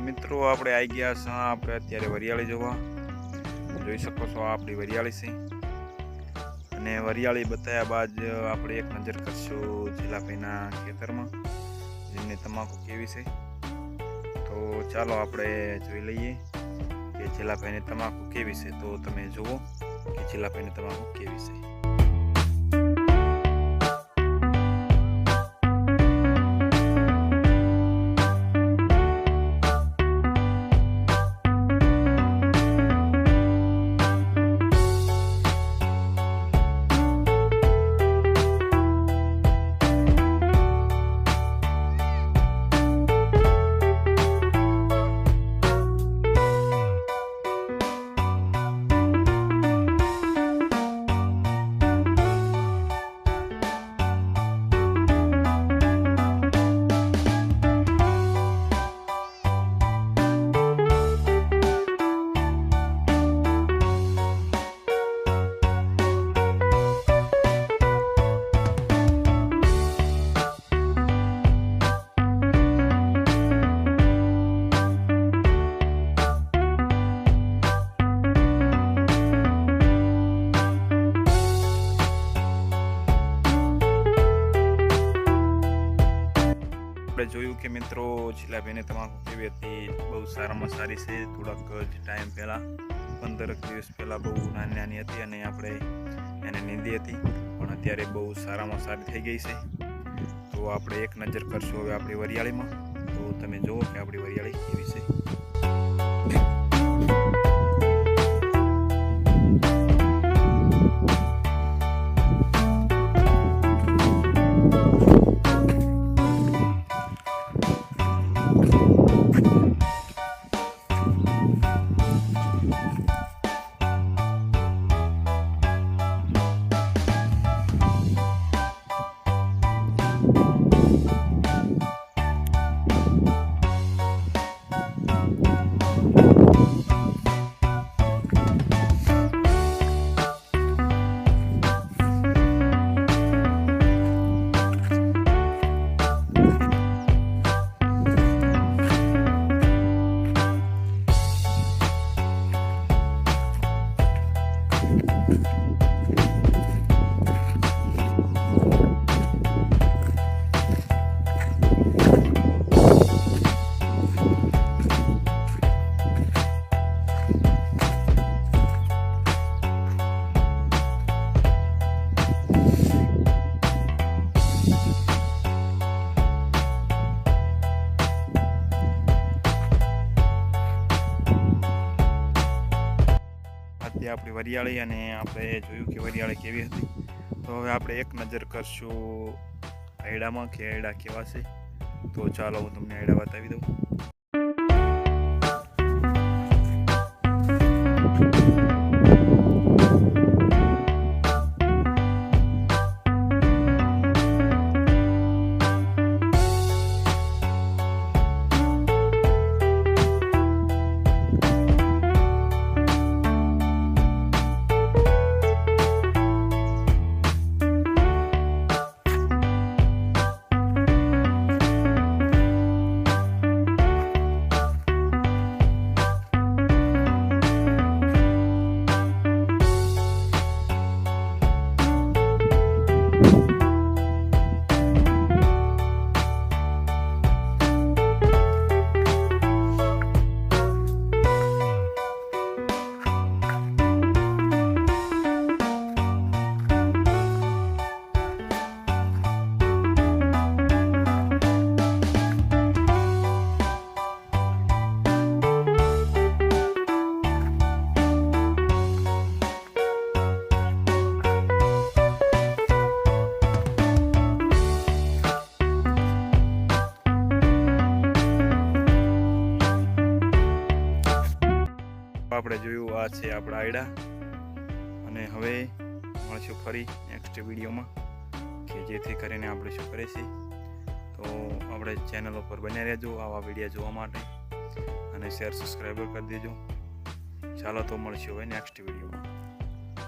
મિત્રો આપણે આવી ગયા છે આપણે અત્યારે વરિયાળી જોવા. જોઈ શકો છો આપણી વરિયાળી છે અને વરિયાળી બતાવ્યા બાદ આપણે એક નજર કરશું જીલાભાઈના ખેતરમાં જેમને તમાકુ કેવી છે. તો ચાલો આપણે જોઈ લઈએ કે જીલાભાઈને તમાકુ કેવી છે. તો તમે જુઓ કે જીલાભાઈને તમાકુ કેવી છે. જોયું કે મિત્રો જીલાભાઈને તમાકુ કેવી હતી. બહુ સારામાં સારી છે. થોડાક ટાઈમ પહેલાં 15 દિવસ પહેલાં બહુ નાની નાની હતી અને આપણે એને નીંદી હતી, પણ અત્યારે બહુ સારામાં સારી થઈ ગઈ છે. તો આપણે એક નજર કરશું હવે આપણી વરિયાળીમાં. તો તમે જુઓ કે આપણી વરિયાળી કેવી છે. આપણી વરિયાળી અને આપણે જોયું કે વરિયાળી કેવી હતી. તો હવે આપણે એક નજર કરશું આયડામાં કે આયડા કેવા છે. તો ચાલો હું તમને આયડા બતાવી દઉં. આપણે જોયું આ છે આપણા આયડા અને હવે મળશું ફરી નેક્સ્ટ વિડીયોમાં કે જેથી કરીને આપણે શું કરે છે. તો આપણે ચેનલ ઉપર બન્યા રહેજો આવા વિડીયો જોવા માટે અને શેર સબસ્ક્રાઈબર કરી દેજો. ચાલો તો મળશું હવે નેક્સ્ટ વિડીયોમાં.